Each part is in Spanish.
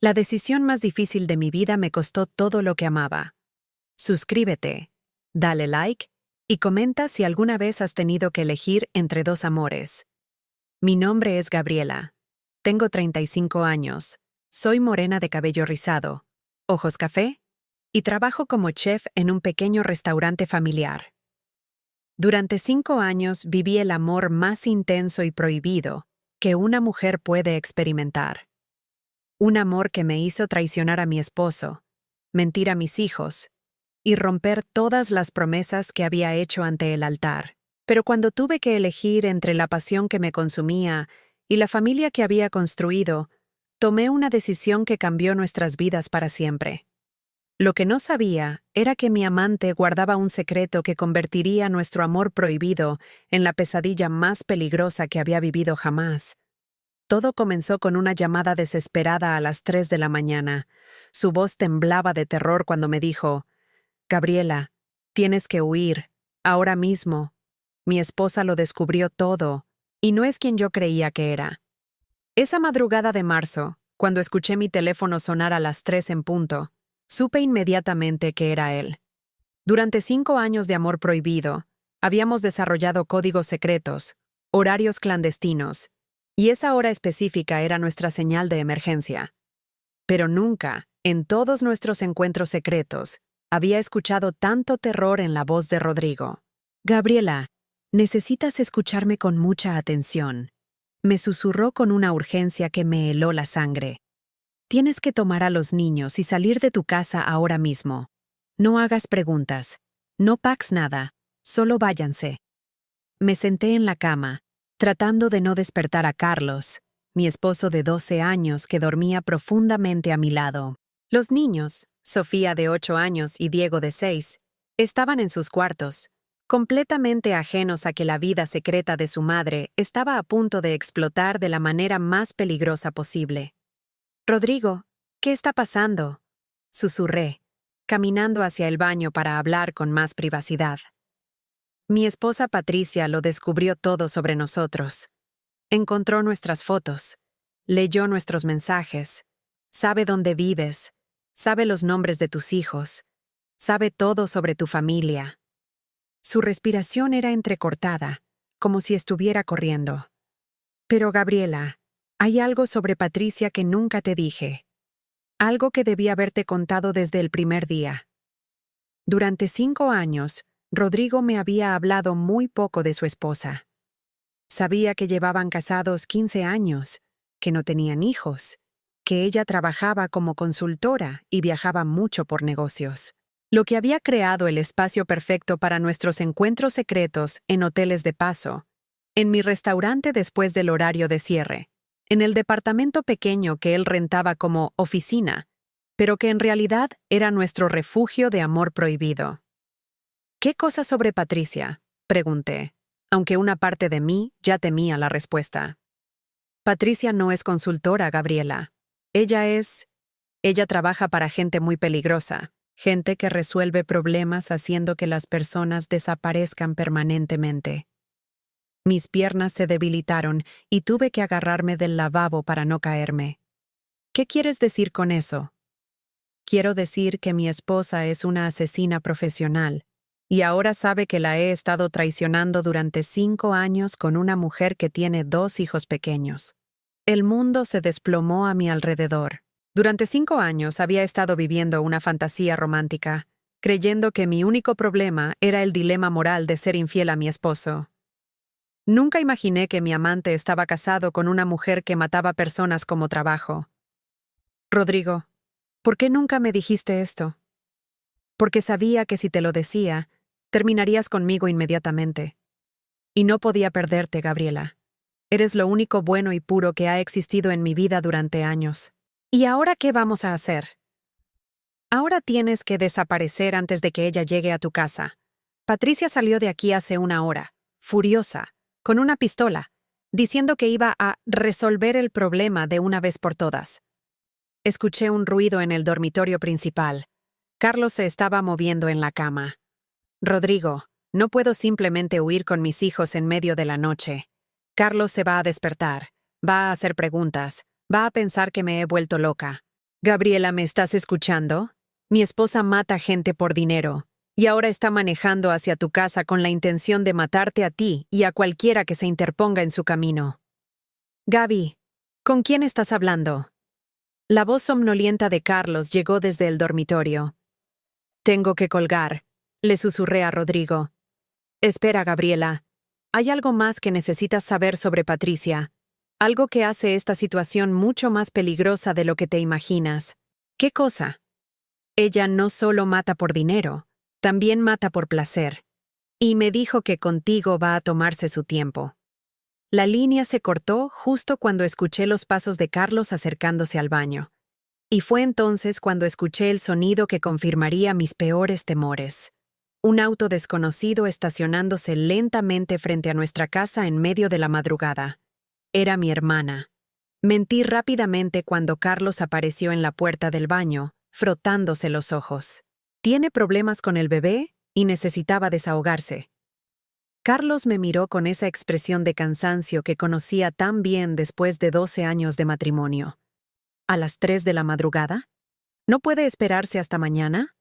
La decisión más difícil de mi vida me costó todo lo que amaba. Suscríbete, dale like y comenta si alguna vez has tenido que elegir entre dos amores. Mi nombre es Gabriela. Tengo 35 años. Soy morena de cabello rizado, ojos café y trabajo como chef en un pequeño restaurante familiar. Durante 5 años viví el amor más intenso y prohibido que una mujer puede experimentar. Un amor que me hizo traicionar a mi esposo, mentir a mis hijos y romper todas las promesas que había hecho ante el altar. Pero cuando tuve que elegir entre la pasión que me consumía y la familia que había construido, tomé una decisión que cambió nuestras vidas para siempre. Lo que no sabía era que mi amante guardaba un secreto que convertiría nuestro amor prohibido en la pesadilla más peligrosa que había vivido jamás. Todo comenzó con una llamada desesperada a las 3 de la mañana. Su voz temblaba de terror cuando me dijo: «Gabriela, tienes que huir, ahora mismo. Mi esposa lo descubrió todo, y no es quien yo creía que era». Esa madrugada de marzo, cuando escuché mi teléfono sonar a las 3 en punto, supe inmediatamente que era él. Durante 5 años de amor prohibido, habíamos desarrollado códigos secretos, horarios clandestinos, y esa hora específica era nuestra señal de emergencia. Pero nunca, en todos nuestros encuentros secretos, había escuchado tanto terror en la voz de Rodrigo. «Gabriela, necesitas escucharme con mucha atención», me susurró con una urgencia que me heló la sangre. «Tienes que tomar a los niños y salir de tu casa ahora mismo. No hagas preguntas. No pagues nada. Solo váyanse». Me senté en la cama, tratando de no despertar a Carlos, mi esposo de 12 años que dormía profundamente a mi lado. Los niños, Sofía de 8 años y Diego de 6, estaban en sus cuartos, completamente ajenos a que la vida secreta de su madre estaba a punto de explotar de la manera más peligrosa posible. «Rodrigo, ¿qué está pasando?», susurré, caminando hacia el baño para hablar con más privacidad. Mi esposa Patricia lo descubrió todo sobre nosotros. Encontró nuestras fotos, leyó nuestros mensajes, sabe dónde vives, sabe los nombres de tus hijos, sabe todo sobre tu familia. Su respiración era entrecortada, como si estuviera corriendo. «Pero Gabriela, hay algo sobre Patricia que nunca te dije. Algo que debí haberte contado desde el primer día». Durante 5 años, Rodrigo me había hablado muy poco de su esposa. Sabía que llevaban casados 15 años, que no tenían hijos, que ella trabajaba como consultora y viajaba mucho por negocios. Lo que había creado el espacio perfecto para nuestros encuentros secretos en hoteles de paso, en mi restaurante después del horario de cierre, en el departamento pequeño que él rentaba como oficina, pero que en realidad era nuestro refugio de amor prohibido. «¿Qué cosa sobre Patricia?», pregunté, aunque una parte de mí ya temía la respuesta. «Patricia no es consultora, Gabriela. Ella trabaja para gente muy peligrosa, gente que resuelve problemas haciendo que las personas desaparezcan permanentemente». Mis piernas se debilitaron y tuve que agarrarme del lavabo para no caerme. «¿Qué quieres decir con eso?». «Quiero decir que mi esposa es una asesina profesional, y ahora sabe que la he estado traicionando durante 5 años con una mujer que tiene 2 hijos pequeños». El mundo se desplomó a mi alrededor. Durante 5 años había estado viviendo una fantasía romántica, creyendo que mi único problema era el dilema moral de ser infiel a mi esposo. Nunca imaginé que mi amante estaba casado con una mujer que mataba personas como trabajo. «Rodrigo, ¿por qué nunca me dijiste esto?». «Porque sabía que si te lo decía, terminarías conmigo inmediatamente. Y no podía perderte, Gabriela. Eres lo único bueno y puro que ha existido en mi vida durante años». «¿Y ahora qué vamos a hacer?». «Ahora tienes que desaparecer antes de que ella llegue a tu casa. Patricia salió de aquí hace 1 hora, furiosa, con una pistola, diciendo que iba a resolver el problema de una vez por todas». Escuché un ruido en el dormitorio principal. Carlos se estaba moviendo en la cama. «Rodrigo, no puedo simplemente huir con mis hijos en medio de la noche. Carlos se va a despertar, va a hacer preguntas, va a pensar que me he vuelto loca. Gabriela, ¿me estás escuchando? Mi esposa mata gente por dinero, y ahora está manejando hacia tu casa con la intención de matarte a ti y a cualquiera que se interponga en su camino. Gaby, ¿con quién estás hablando? La voz somnolienta de Carlos llegó desde el dormitorio. Tengo que colgar, le susurré a Rodrigo. Espera, Gabriela. Hay algo más que necesitas saber sobre Patricia. Algo que hace esta situación mucho más peligrosa de lo que te imaginas. ¿Qué cosa? Ella no solo mata por dinero, también mata por placer. Y me dijo que contigo va a tomarse su tiempo. La línea se cortó justo cuando escuché los pasos de Carlos acercándose al baño. Y fue entonces cuando escuché el sonido que confirmaría mis peores temores. Un auto desconocido estacionándose lentamente frente a nuestra casa en medio de la madrugada. Era mi hermana. Mentí rápidamente cuando Carlos apareció en la puerta del baño, frotándose los ojos. Tiene problemas con el bebé y necesitaba desahogarse. Carlos me miró con esa expresión de cansancio que conocía tan bien después de 12 años de matrimonio. ¿A las 3 de la madrugada? ¿No puede esperarse hasta mañana?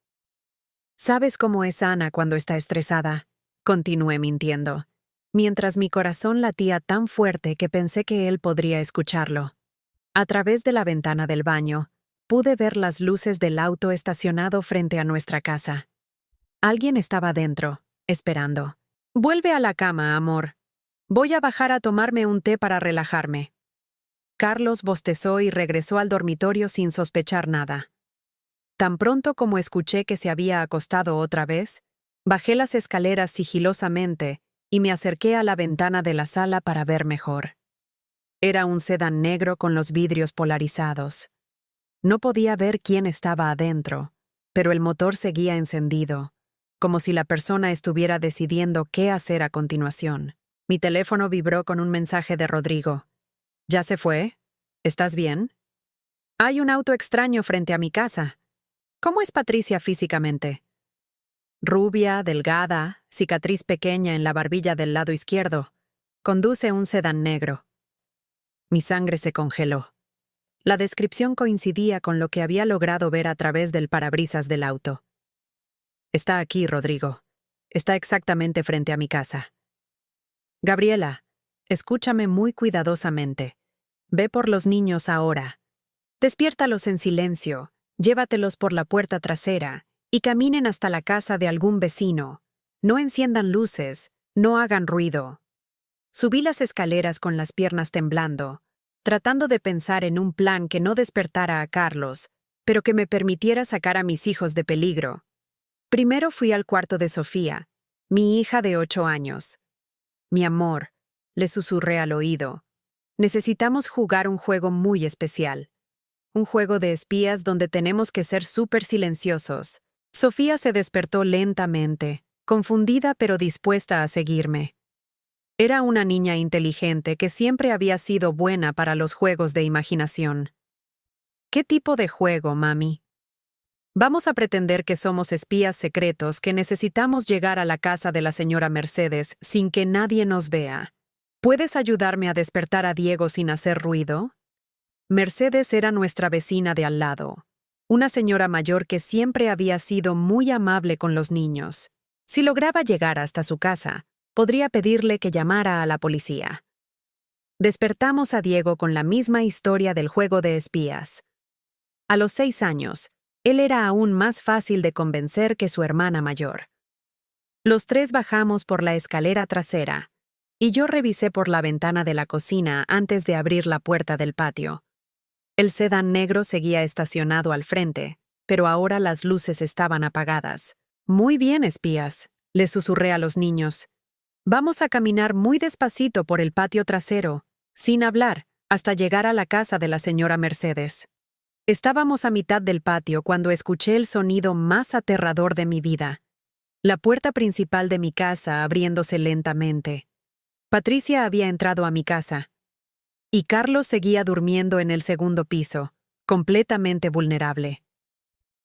¿Sabes cómo es Ana cuando está estresada? Continué mintiendo, mientras mi corazón latía tan fuerte que pensé que él podría escucharlo. A través de la ventana del baño, pude ver las luces del auto estacionado frente a nuestra casa. Alguien estaba dentro, esperando. Vuelve a la cama, amor. Voy a bajar a tomarme un té para relajarme. Carlos bostezó y regresó al dormitorio sin sospechar nada. Tan pronto como escuché que se había acostado otra vez, bajé las escaleras sigilosamente y me acerqué a la ventana de la sala para ver mejor. Era un sedán negro con los vidrios polarizados. No podía ver quién estaba adentro, pero el motor seguía encendido, como si la persona estuviera decidiendo qué hacer a continuación. Mi teléfono vibró con un mensaje de Rodrigo. ¿Ya se fue? ¿Estás bien? Hay un auto extraño frente a mi casa. ¿Cómo es Patricia físicamente? Rubia, delgada, cicatriz pequeña en la barbilla del lado izquierdo. Conduce un sedán negro. Mi sangre se congeló. La descripción coincidía con lo que había logrado ver a través del parabrisas del auto. Está aquí, Rodrigo. Está exactamente frente a mi casa. Gabriela, escúchame muy cuidadosamente. Ve por los niños ahora. Despiértalos en silencio, llévatelos por la puerta trasera y caminen hasta la casa de algún vecino. No enciendan luces, no hagan ruido. Subí las escaleras con las piernas temblando, tratando de pensar en un plan que no despertara a Carlos, pero que me permitiera sacar a mis hijos de peligro. Primero fui al cuarto de Sofía, mi hija de 8 años. Mi amor, le susurré al oído. Necesitamos jugar un juego muy especial. Un juego de espías donde tenemos que ser súper silenciosos. Sofía se despertó lentamente, confundida pero dispuesta a seguirme. Era una niña inteligente que siempre había sido buena para los juegos de imaginación. ¿Qué tipo de juego, mami? Vamos a pretender que somos espías secretos que necesitamos llegar a la casa de la señora Mercedes sin que nadie nos vea. ¿Puedes ayudarme a despertar a Diego sin hacer ruido? Mercedes era nuestra vecina de al lado, una señora mayor que siempre había sido muy amable con los niños. Si lograba llegar hasta su casa, podría pedirle que llamara a la policía. Despertamos a Diego con la misma historia del juego de espías. A los 6 años, él era aún más fácil de convencer que su hermana mayor. Los tres bajamos por la escalera trasera, y yo revisé por la ventana de la cocina antes de abrir la puerta del patio. El sedán negro seguía estacionado al frente, pero ahora las luces estaban apagadas. Muy bien, espías, les susurré a los niños. Vamos a caminar muy despacito por el patio trasero, sin hablar, hasta llegar a la casa de la señora Mercedes. Estábamos a mitad del patio cuando escuché el sonido más aterrador de mi vida. La puerta principal de mi casa abriéndose lentamente. Patricia había entrado a mi casa. Y Carlos seguía durmiendo en el segundo piso, completamente vulnerable.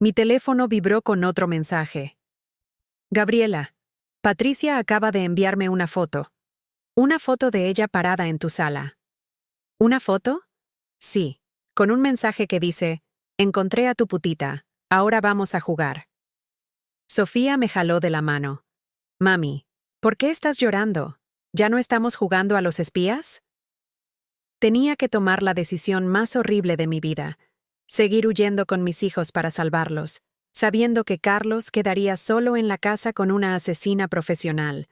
Mi teléfono vibró con otro mensaje. Gabriela, Patricia acaba de enviarme una foto. Una foto de ella parada en tu sala. ¿Una foto? Sí, con un mensaje que dice, Encontré a tu putita. Ahora vamos a jugar. Sofía me jaló de la mano. Mami, ¿por qué estás llorando? ¿Ya no estamos jugando a los espías? Tenía que tomar la decisión más horrible de mi vida. Seguir huyendo con mis hijos para salvarlos, sabiendo que Carlos quedaría solo en la casa con una asesina profesional.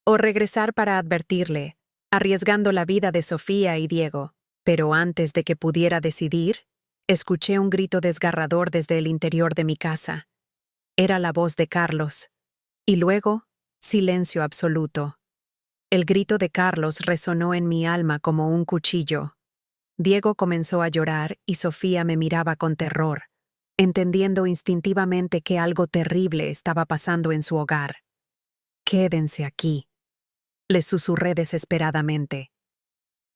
O regresar para advertirle, arriesgando la vida de Sofía y Diego. Pero antes de que pudiera decidir, escuché un grito desgarrador desde el interior de mi casa. Era la voz de Carlos. Y luego, silencio absoluto. El grito de Carlos resonó en mi alma como un cuchillo. Diego comenzó a llorar y Sofía me miraba con terror, entendiendo instintivamente que algo terrible estaba pasando en su hogar. «Quédense aquí», les susurré desesperadamente.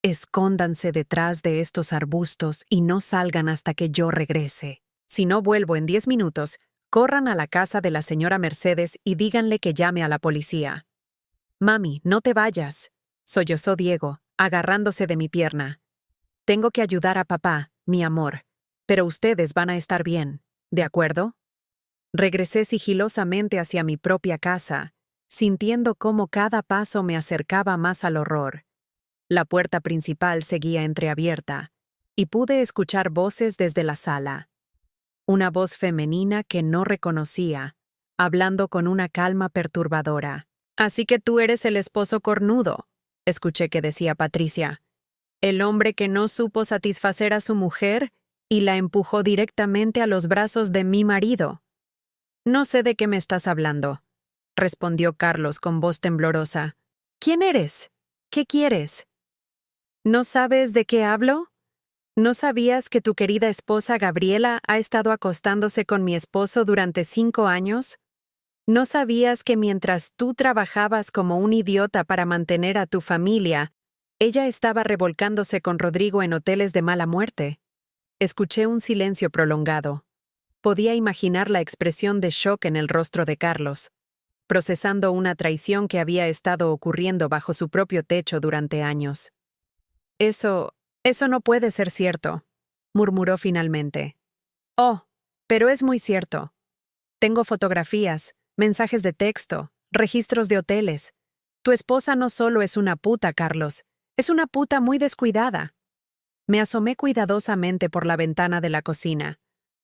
«Escóndanse detrás de estos arbustos y no salgan hasta que yo regrese. Si no vuelvo en 10 minutos, corran a la casa de la señora Mercedes y díganle que llame a la policía». «Mami, no te vayas», sollozó Diego, agarrándose de mi pierna. «Tengo que ayudar a papá, mi amor, pero ustedes van a estar bien, ¿de acuerdo?» Regresé sigilosamente hacia mi propia casa, sintiendo cómo cada paso me acercaba más al horror. La puerta principal seguía entreabierta, y pude escuchar voces desde la sala. Una voz femenina que no reconocía, hablando con una calma perturbadora. «Así que tú eres el esposo cornudo», escuché que decía Patricia. «El hombre que no supo satisfacer a su mujer y la empujó directamente a los brazos de mi marido». «No sé de qué me estás hablando», respondió Carlos con voz temblorosa. «¿Quién eres? ¿Qué quieres?» «¿No sabes de qué hablo? ¿No sabías que tu querida esposa Gabriela ha estado acostándose con mi esposo durante 5 años? ¿No sabías que mientras tú trabajabas como un idiota para mantener a tu familia, ella estaba revolcándose con Rodrigo en hoteles de mala muerte?» Escuché un silencio prolongado. Podía imaginar la expresión de shock en el rostro de Carlos, procesando una traición que había estado ocurriendo bajo su propio techo durante años. Eso no puede ser cierto», murmuró finalmente. «Oh, pero es muy cierto. Tengo fotografías, mensajes de texto, registros de hoteles. Tu esposa no solo es una puta, Carlos, es una puta muy descuidada». Me asomé cuidadosamente por la ventana de la cocina.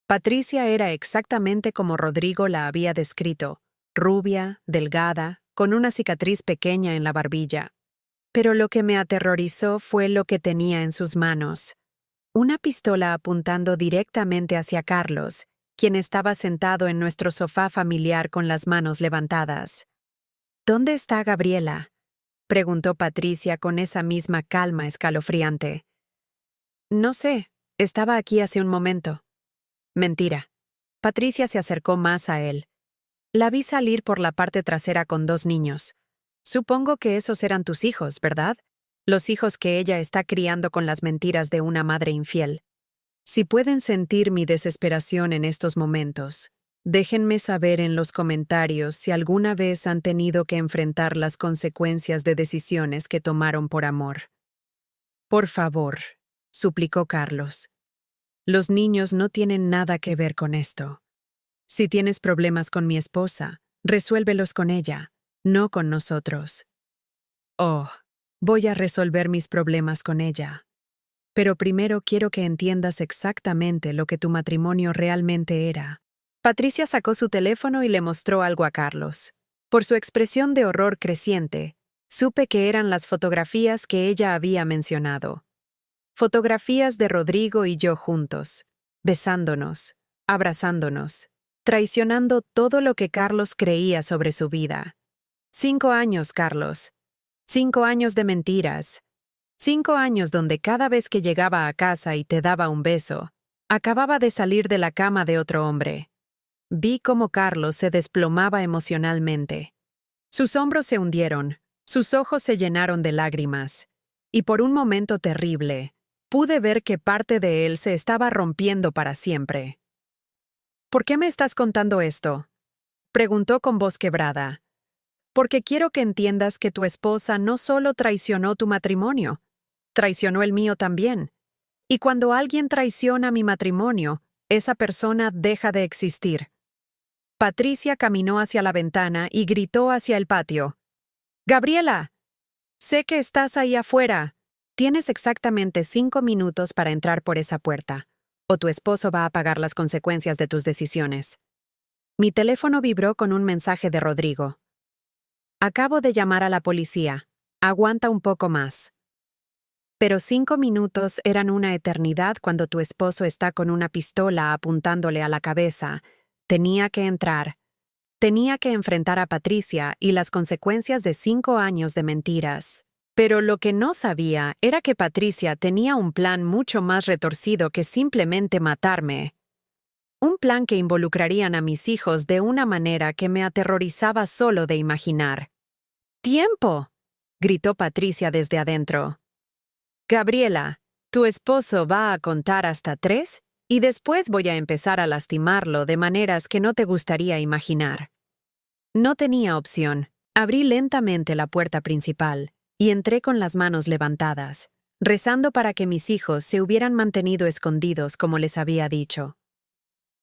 Patricia era exactamente como Rodrigo la había descrito, rubia, delgada, con una cicatriz pequeña en la barbilla. Pero lo que me aterrorizó fue lo que tenía en sus manos. Una pistola apuntando directamente hacia Carlos, quien estaba sentado en nuestro sofá familiar con las manos levantadas. «¿Dónde está Gabriela?», preguntó Patricia con esa misma calma escalofriante. «No sé, estaba aquí hace un momento». «Mentira». Patricia se acercó más a él. «La vi salir por la parte trasera con 2 niños. Supongo que esos eran tus hijos, ¿verdad? Los hijos que ella está criando con las mentiras de una madre infiel. Si pueden sentir mi desesperación en estos momentos, déjenme saber en los comentarios si alguna vez han tenido que enfrentar las consecuencias de decisiones que tomaron por amor». «Por favor», suplicó Carlos. «Los niños no tienen nada que ver con esto. Si tienes problemas con mi esposa, resuélvelos con ella, no con nosotros». «Oh, voy a resolver mis problemas con ella. Pero primero quiero que entiendas exactamente lo que tu matrimonio realmente era». Patricia sacó su teléfono y le mostró algo a Carlos. Por su expresión de horror creciente, supe que eran las fotografías que ella había mencionado. Fotografías de Rodrigo y yo juntos, besándonos, abrazándonos, traicionando todo lo que Carlos creía sobre su vida. 5 años, Carlos. 5 años de mentiras. 5 años donde cada vez que llegaba a casa y te daba un beso, acababa de salir de la cama de otro hombre. Vi cómo Carlos se desplomaba emocionalmente. Sus hombros se hundieron, sus ojos se llenaron de lágrimas, y por un momento terrible, pude ver que parte de él se estaba rompiendo para siempre. «¿Por qué me estás contando esto?», preguntó con voz quebrada. «Porque quiero que entiendas que tu esposa no solo traicionó tu matrimonio, traicionó el mío también. Y cuando alguien traiciona mi matrimonio, esa persona deja de existir. Patricia caminó hacia la ventana y gritó hacia el patio. ¡Gabriela! Sé que estás ahí afuera. Tienes exactamente 5 minutos para entrar por esa puerta, o tu esposo va a pagar las consecuencias de tus decisiones. Mi teléfono vibró con un mensaje de Rodrigo. Acabo de llamar a la policía. Aguanta un poco más. Pero 5 minutos eran una eternidad cuando tu esposo está con una pistola apuntándole a la cabeza. Tenía que entrar. Tenía que enfrentar a Patricia y las consecuencias de 5 años de mentiras. Pero lo que no sabía era que Patricia tenía un plan mucho más retorcido que simplemente matarme. Un plan que involucrarían a mis hijos de una manera que me aterrorizaba solo de imaginar. ¡Tiempo!, gritó Patricia desde adentro. Gabriela, tu esposo va a contar hasta 3 y después voy a empezar a lastimarlo de maneras que no te gustaría imaginar. No tenía opción. Abrí lentamente la puerta principal y entré con las manos levantadas, rezando para que mis hijos se hubieran mantenido escondidos como les había dicho.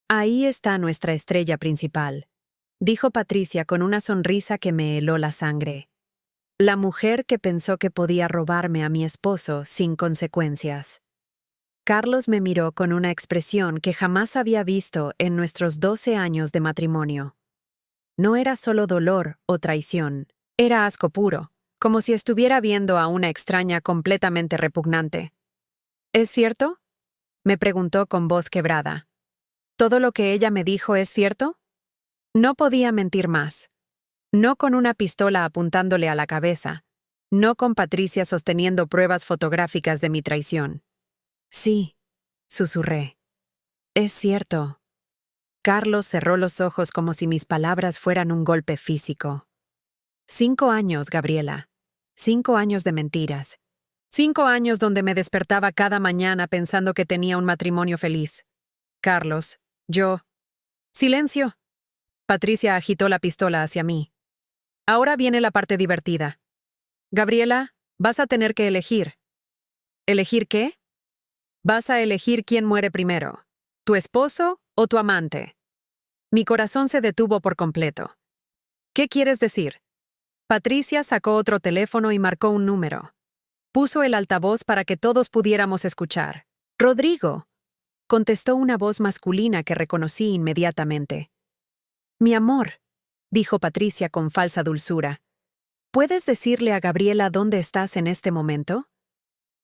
Ahí está nuestra estrella principal, dijo Patricia con una sonrisa que me heló la sangre. La mujer que pensó que podía robarme a mi esposo sin consecuencias. Carlos me miró con una expresión que jamás había visto en nuestros 12 años de matrimonio. No era solo dolor o traición, era asco puro, como si estuviera viendo a una extraña completamente repugnante. ¿Es cierto?, me preguntó con voz quebrada. ¿Todo lo que ella me dijo es cierto? No podía mentir más. No con una pistola apuntándole a la cabeza. No con Patricia sosteniendo pruebas fotográficas de mi traición. Sí, susurré. Es cierto. Carlos cerró los ojos como si mis palabras fueran un golpe físico. 5 años, Gabriela. 5 años de mentiras. 5 años donde me despertaba cada mañana pensando que tenía un matrimonio feliz. Carlos, yo. ¡Silencio! Patricia agitó la pistola hacia mí. Ahora viene la parte divertida. Gabriela, vas a tener que elegir. ¿Elegir qué? Vas a elegir quién muere primero, tu esposo o tu amante. Mi corazón se detuvo por completo. ¿Qué quieres decir? Patricia sacó otro teléfono y marcó un número. Puso el altavoz para que todos pudiéramos escuchar. Rodrigo, contestó una voz masculina que reconocí inmediatamente. Mi amor, dijo Patricia con falsa dulzura. ¿Puedes decirle a Gabriela dónde estás en este momento?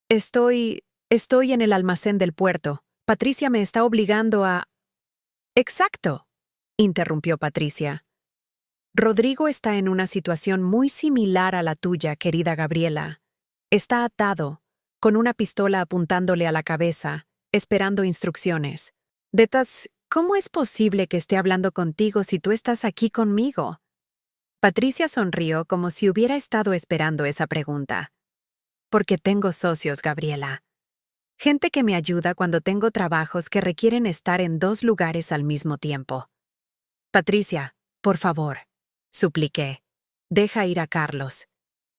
Estoy en el almacén del puerto. Patricia me está obligando a... Exacto, interrumpió Patricia. Rodrigo está en una situación muy similar a la tuya, querida Gabriela. Está atado, con una pistola apuntándole a la cabeza, esperando instrucciones. ¿Cómo es posible que esté hablando contigo si tú estás aquí conmigo? Patricia sonrió como si hubiera estado esperando esa pregunta. Porque tengo socios, Gabriela. Gente que me ayuda cuando tengo trabajos que requieren estar en 2 lugares al mismo tiempo. Patricia, por favor, supliqué. Deja ir a Carlos.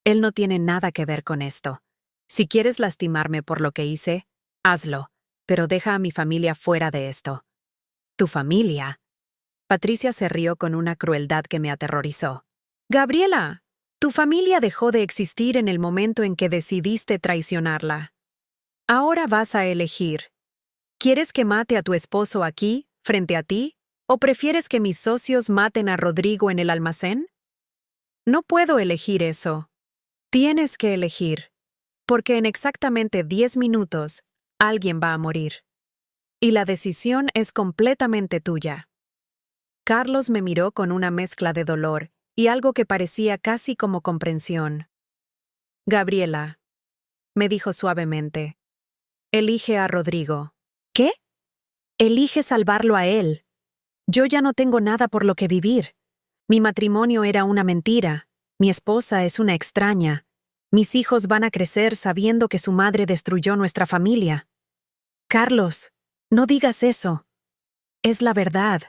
Él no tiene nada que ver con esto. Si quieres lastimarme por lo que hice, hazlo, pero deja a mi familia fuera de esto. ¿Tu familia? Patricia se rió con una crueldad que me aterrorizó. Gabriela, tu familia dejó de existir en el momento en que decidiste traicionarla. Ahora vas a elegir. ¿Quieres que mate a tu esposo aquí, frente a ti? ¿O prefieres que mis socios maten a Rodrigo en el almacén? No puedo elegir eso. Tienes que elegir. Porque en exactamente 10 minutos, alguien va a morir. Y la decisión es completamente tuya. Carlos me miró con una mezcla de dolor y algo que parecía casi como comprensión. Gabriela, me dijo suavemente, elige a Rodrigo. ¿Qué? Elige salvarlo a él. Yo ya no tengo nada por lo que vivir. Mi matrimonio era una mentira. Mi esposa es una extraña. Mis hijos van a crecer sabiendo que su madre destruyó nuestra familia. Carlos, no digas eso. Es la verdad.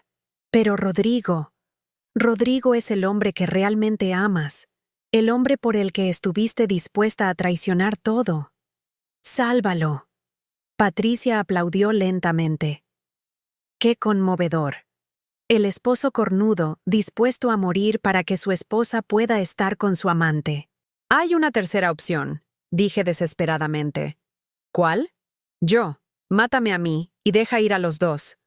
Pero Rodrigo es el hombre que realmente amas, el hombre por el que estuviste dispuesta a traicionar todo. Sálvalo. Patricia aplaudió lentamente. Qué conmovedor. El esposo cornudo, dispuesto a morir para que su esposa pueda estar con su amante. Hay una tercera opción, dije desesperadamente. ¿Cuál? Yo. Mátame a mí y deja ir a los dos.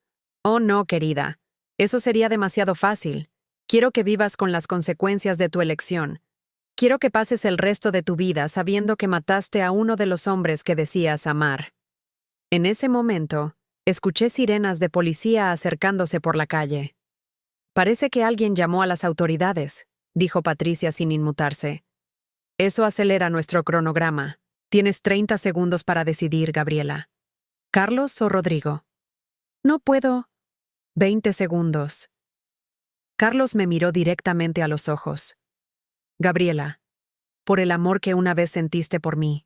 Oh, no, querida. Eso sería demasiado fácil. Quiero que vivas con las consecuencias de tu elección. Quiero que pases el resto de tu vida sabiendo que mataste a uno de los hombres que decías amar. En ese momento, escuché sirenas de policía acercándose por la calle. Parece que alguien llamó a las autoridades, dijo Patricia sin inmutarse. Eso acelera nuestro cronograma. Tienes 30 segundos para decidir, Gabriela. ¿Carlos o Rodrigo? No puedo. 20 segundos. Carlos me miró directamente a los ojos. Gabriela, por el amor que una vez sentiste por mí,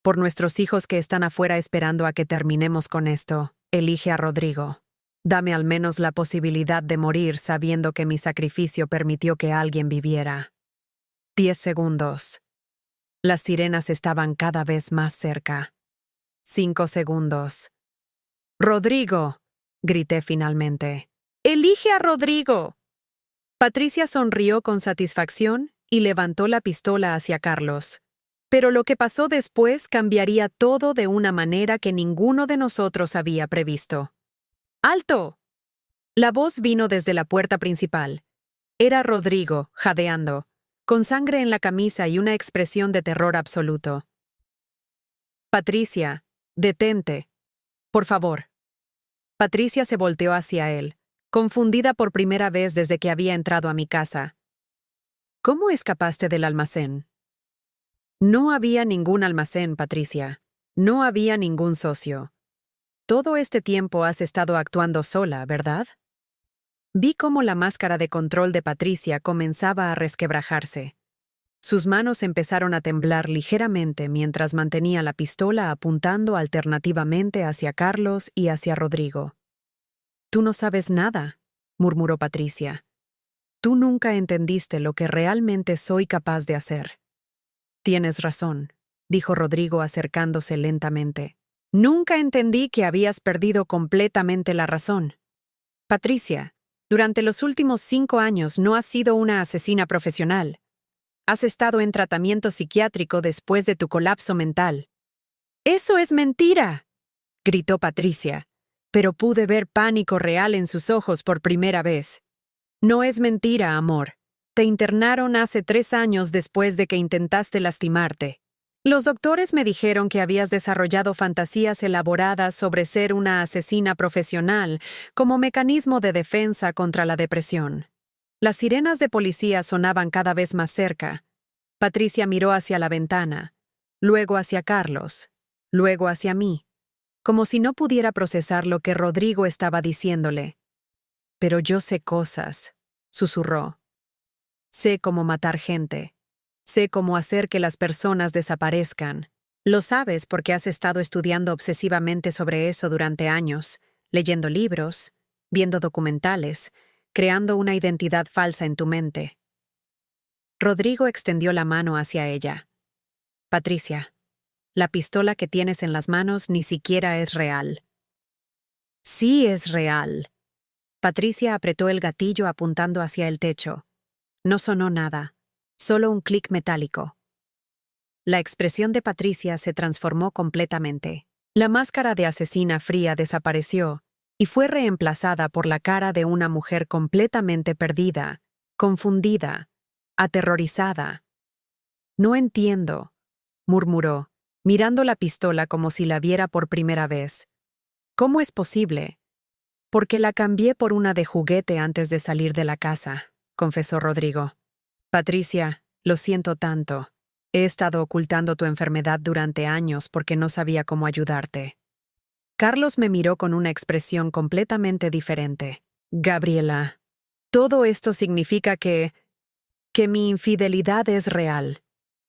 por nuestros hijos que están afuera esperando a que terminemos con esto, elige a Rodrigo. Dame al menos la posibilidad de morir sabiendo que mi sacrificio permitió que alguien viviera. 10 segundos. Las sirenas estaban cada vez más cerca. 5 segundos. ¡Rodrigo!, grité finalmente. ¡Elige a Rodrigo! Patricia sonrió con satisfacción y levantó la pistola hacia Carlos. Pero lo que pasó después cambiaría todo de una manera que ninguno de nosotros había previsto. ¡Alto! La voz vino desde la puerta principal. Era Rodrigo, jadeando, con sangre en la camisa y una expresión de terror absoluto. Patricia, detente. Por favor. Patricia se volteó hacia él, confundida por primera vez desde que había entrado a mi casa. ¿Cómo escapaste del almacén? No había ningún almacén, Patricia. No había ningún socio. Todo este tiempo has estado actuando sola, ¿verdad? Vi cómo la máscara de control de Patricia comenzaba a resquebrajarse. Sus manos empezaron a temblar ligeramente mientras mantenía la pistola apuntando alternativamente hacia Carlos y hacia Rodrigo. Tú no sabes nada, murmuró Patricia. Tú nunca entendiste lo que realmente soy capaz de hacer. Tienes razón, dijo Rodrigo acercándose lentamente. Nunca entendí que habías perdido completamente la razón. Patricia, durante los últimos 5 años no has sido una asesina profesional. Has estado en tratamiento psiquiátrico después de tu colapso mental. ¡Eso es mentira!, gritó Patricia, pero pude ver pánico real en sus ojos por primera vez. No es mentira, amor. Te internaron hace 3 años después de que intentaste lastimarte. Los doctores me dijeron que habías desarrollado fantasías elaboradas sobre ser una asesina profesional como mecanismo de defensa contra la depresión. Las sirenas de policía sonaban cada vez más cerca. Patricia miró hacia la ventana, luego hacia Carlos, luego hacia mí, como si no pudiera procesar lo que Rodrigo estaba diciéndole. Pero yo sé cosas, susurró. Sé cómo matar gente. Sé cómo hacer que las personas desaparezcan. Lo sabes porque has estado estudiando obsesivamente sobre eso durante años, leyendo libros, viendo documentales, creando una identidad falsa en tu mente. Rodrigo extendió la mano hacia ella. Patricia, la pistola que tienes en las manos ni siquiera es real. Sí es real. Patricia apretó el gatillo apuntando hacia el techo. No sonó nada. Solo un clic metálico. La expresión de Patricia se transformó completamente. La máscara de asesina fría desapareció y fue reemplazada por la cara de una mujer completamente perdida, confundida, aterrorizada. No entiendo, murmuró, mirando la pistola como si la viera por primera vez. ¿Cómo es posible? Porque la cambié por una de juguete antes de salir de la casa, confesó Rodrigo. Patricia, lo siento tanto. He estado ocultando tu enfermedad durante años porque no sabía cómo ayudarte. Carlos me miró con una expresión completamente diferente. Gabriela, todo esto significa que mi infidelidad es real.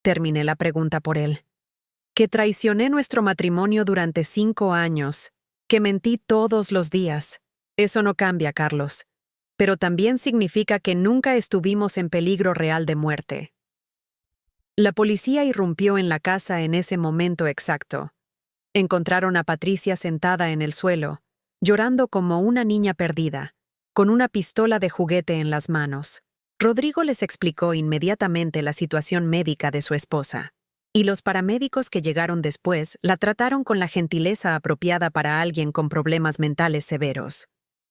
Terminé la pregunta por él. Que traicioné nuestro matrimonio durante 5 años. Que mentí todos los días. Eso no cambia, Carlos. Pero también significa que nunca estuvimos en peligro real de muerte. La policía irrumpió en la casa en ese momento exacto. Encontraron a Patricia sentada en el suelo, llorando como una niña perdida, con una pistola de juguete en las manos. Rodrigo les explicó inmediatamente la situación médica de su esposa, y los paramédicos que llegaron después la trataron con la gentileza apropiada para alguien con problemas mentales severos.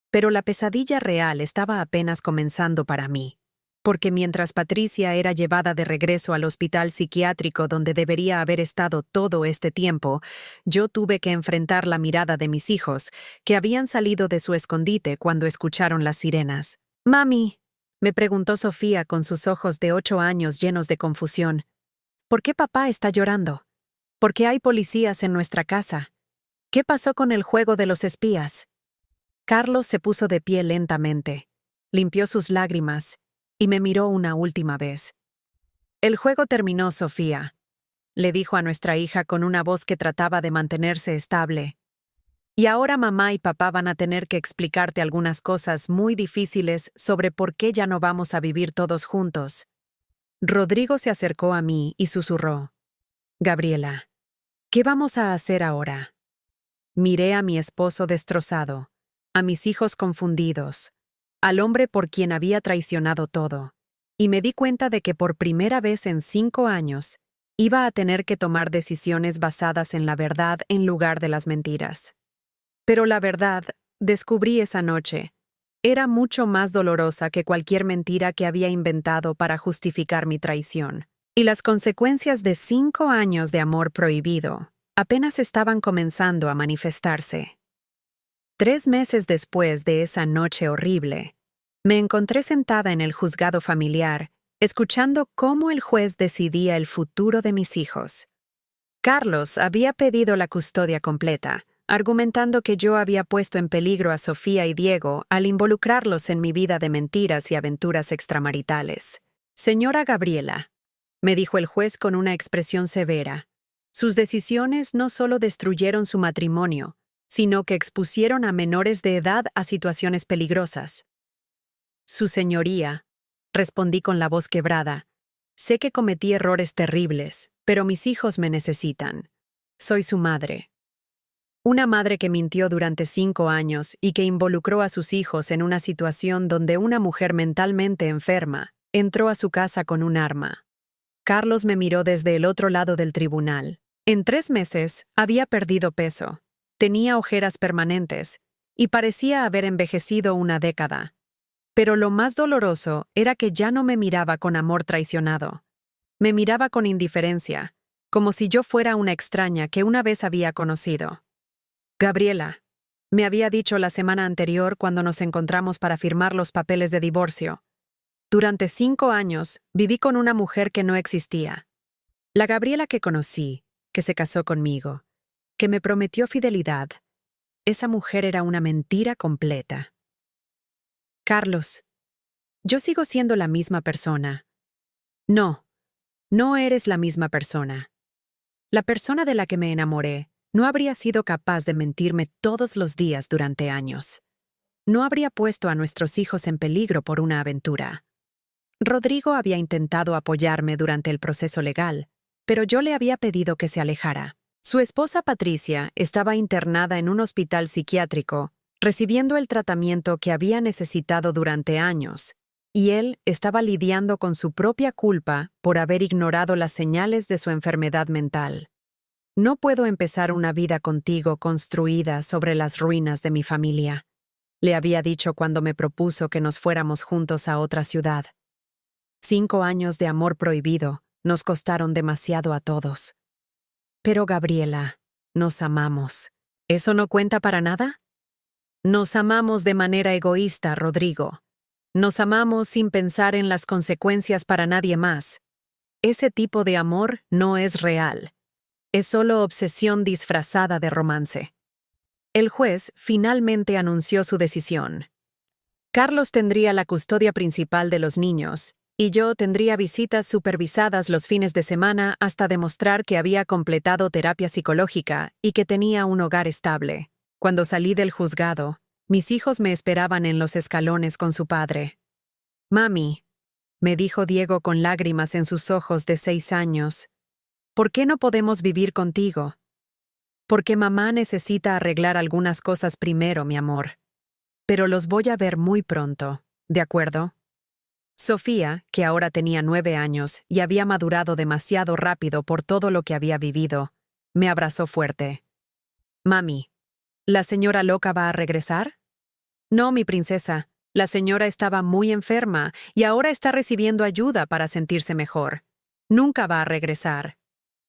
Pero la pesadilla real estaba apenas comenzando para mí, porque mientras Patricia era llevada de regreso al hospital psiquiátrico donde debería haber estado todo este tiempo, yo tuve que enfrentar la mirada de mis hijos, que habían salido de su escondite cuando escucharon las sirenas. «Mami», me preguntó Sofía con sus ojos de 8 años llenos de confusión, «¿por qué papá está llorando? ¿Por qué hay policías en nuestra casa? ¿Qué pasó con el juego de los espías?» Carlos se puso de pie lentamente, limpió sus lágrimas y me miró una última vez. «El juego terminó, Sofía», le dijo a nuestra hija con una voz que trataba de mantenerse estable. «Y ahora mamá y papá van a tener que explicarte algunas cosas muy difíciles sobre por qué ya no vamos a vivir todos juntos». Rodrigo se acercó a mí y susurró: «Gabriela, ¿qué vamos a hacer ahora?» Miré a mi esposo destrozado, a mis hijos confundidos, al hombre por quien había traicionado todo, y me di cuenta de que por primera vez en 5 años iba a tener que tomar decisiones basadas en la verdad en lugar de las mentiras. Pero la verdad, descubrí esa noche, era mucho más dolorosa que cualquier mentira que había inventado para justificar mi traición, y las consecuencias de 5 años de amor prohibido apenas estaban comenzando a manifestarse. 3 meses después de esa noche horrible, me encontré sentada en el juzgado familiar, escuchando cómo el juez decidía el futuro de mis hijos. Carlos había pedido la custodia completa, argumentando que yo había puesto en peligro a Sofía y Diego al involucrarlos en mi vida de mentiras y aventuras extramaritales. «Señora Gabriela», me dijo el juez con una expresión severa, «sus decisiones no solo destruyeron su matrimonio, sino que expusieron a menores de edad a situaciones peligrosas». «Su señoría», respondí con la voz quebrada, «sé que cometí errores terribles, pero mis hijos me necesitan. Soy su madre». Una madre que mintió durante 5 años y que involucró a sus hijos en una situación donde una mujer mentalmente enferma entró a su casa con un arma. Carlos me miró desde el otro lado del tribunal. En 3 meses había perdido peso, tenía ojeras permanentes y parecía haber envejecido una década. Pero lo más doloroso era que ya no me miraba con amor traicionado. Me miraba con indiferencia, como si yo fuera una extraña que una vez había conocido. «Gabriela», me había dicho la semana anterior cuando nos encontramos para firmar los papeles de divorcio, «durante 5 años viví con una mujer que no existía. La Gabriela que conocí, que se casó conmigo, que me prometió fidelidad, esa mujer era una mentira completa». «Carlos, yo sigo siendo la misma persona». «No, no eres la misma persona. La persona de la que me enamoré no habría sido capaz de mentirme todos los días durante años. No habría puesto a nuestros hijos en peligro por una aventura. Rodrigo había intentado apoyarme durante el proceso legal, pero yo le había pedido que se alejara. Su esposa Patricia estaba internada en un hospital psiquiátrico, recibiendo el tratamiento que había necesitado durante años, y él estaba lidiando con su propia culpa por haber ignorado las señales de su enfermedad mental. «No puedo empezar una vida contigo construida sobre las ruinas de mi familia», le había dicho cuando me propuso que nos fuéramos juntos a otra ciudad. 5 años de amor prohibido nos costaron demasiado a todos. «Pero Gabriela, nos amamos. ¿Eso no cuenta para nada?» «Nos amamos de manera egoísta, Rodrigo. Nos amamos sin pensar en las consecuencias para nadie más. Ese tipo de amor no es real. Es solo obsesión disfrazada de romance». El juez finalmente anunció su decisión. Carlos tendría la custodia principal de los niños, y yo tendría visitas supervisadas los fines de semana hasta demostrar que había completado terapia psicológica y que tenía un hogar estable. Cuando salí del juzgado, mis hijos me esperaban en los escalones con su padre. «Mami», me dijo Diego con lágrimas en sus ojos de 6 años, «¿por qué no podemos vivir contigo?» Porque mamá necesita arreglar algunas cosas primero, mi amor. Pero los voy a ver muy pronto, ¿de acuerdo? Sofía, que ahora tenía 9 años y había madurado demasiado rápido por todo lo que había vivido, me abrazó fuerte. Mami, ¿la señora loca va a regresar? No, mi princesa. La señora estaba muy enferma y ahora está recibiendo ayuda para sentirse mejor. Nunca va a regresar.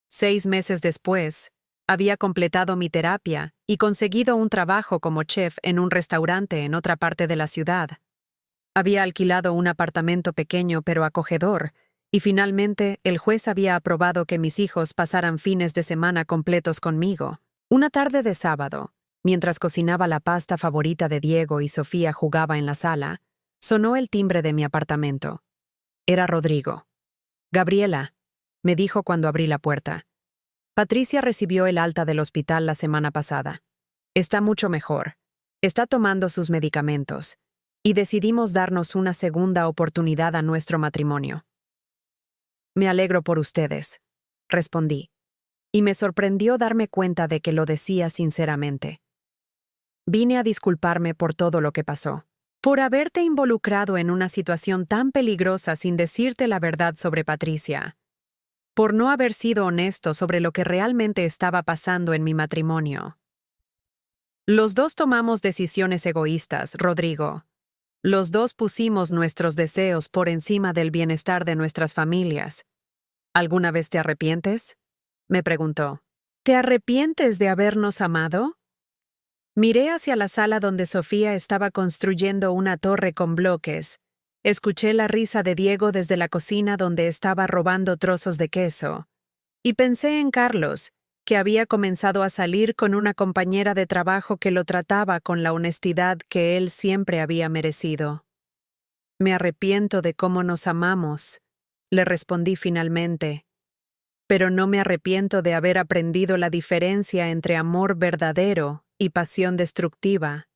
6 meses después, había completado mi terapia y conseguido un trabajo como chef en un restaurante en otra parte de la ciudad. Había alquilado un apartamento pequeño pero acogedor, y finalmente el juez había aprobado que mis hijos pasaran fines de semana completos conmigo. Una tarde de sábado, mientras cocinaba la pasta favorita de Diego y Sofía jugaba en la sala, sonó el timbre de mi apartamento. Era Rodrigo. Gabriela, me dijo cuando abrí la puerta. Patricia recibió el alta del hospital la semana pasada. Está mucho mejor. Está tomando sus medicamentos. Y decidimos darnos una segunda oportunidad a nuestro matrimonio. Me alegro por ustedes, respondí. Y me sorprendió darme cuenta de que lo decía sinceramente. Vine a disculparme por todo lo que pasó. Por haberte involucrado en una situación tan peligrosa sin decirte la verdad sobre Patricia. Por no haber sido honesto sobre lo que realmente estaba pasando en mi matrimonio. Los dos tomamos decisiones egoístas, Rodrigo. Los dos pusimos nuestros deseos por encima del bienestar de nuestras familias. ¿Alguna vez te arrepientes? Me preguntó. ¿Te arrepientes de habernos amado? Miré hacia la sala donde Sofía estaba construyendo una torre con bloques. Escuché la risa de Diego desde la cocina donde estaba robando trozos de queso. Y pensé en Carlos, que había comenzado a salir con una compañera de trabajo que lo trataba con la honestidad que él siempre había merecido. Me arrepiento de cómo nos amamos, le respondí finalmente. Pero no me arrepiento de haber aprendido la diferencia entre amor verdadero y pasión destructiva.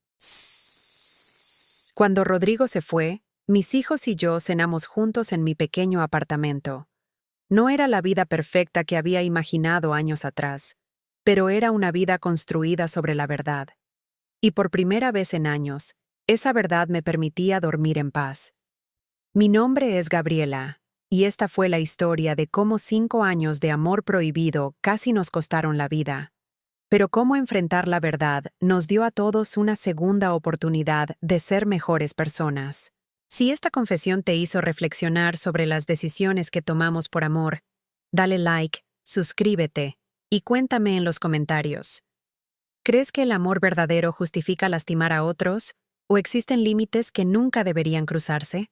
Cuando Rodrigo se fue, mis hijos y yo cenamos juntos en mi pequeño apartamento. No era la vida perfecta que había imaginado años atrás, pero era una vida construida sobre la verdad. Y por primera vez en años, esa verdad me permitía dormir en paz. Mi nombre es Gabriela, y esta fue la historia de cómo 5 años de amor prohibido casi nos costaron la vida. Pero cómo enfrentar la verdad nos dio a todos una segunda oportunidad de ser mejores personas. Si esta confesión te hizo reflexionar sobre las decisiones que tomamos por amor, dale like, suscríbete y cuéntame en los comentarios. ¿Crees que el amor verdadero justifica lastimar a otros o existen límites que nunca deberían cruzarse?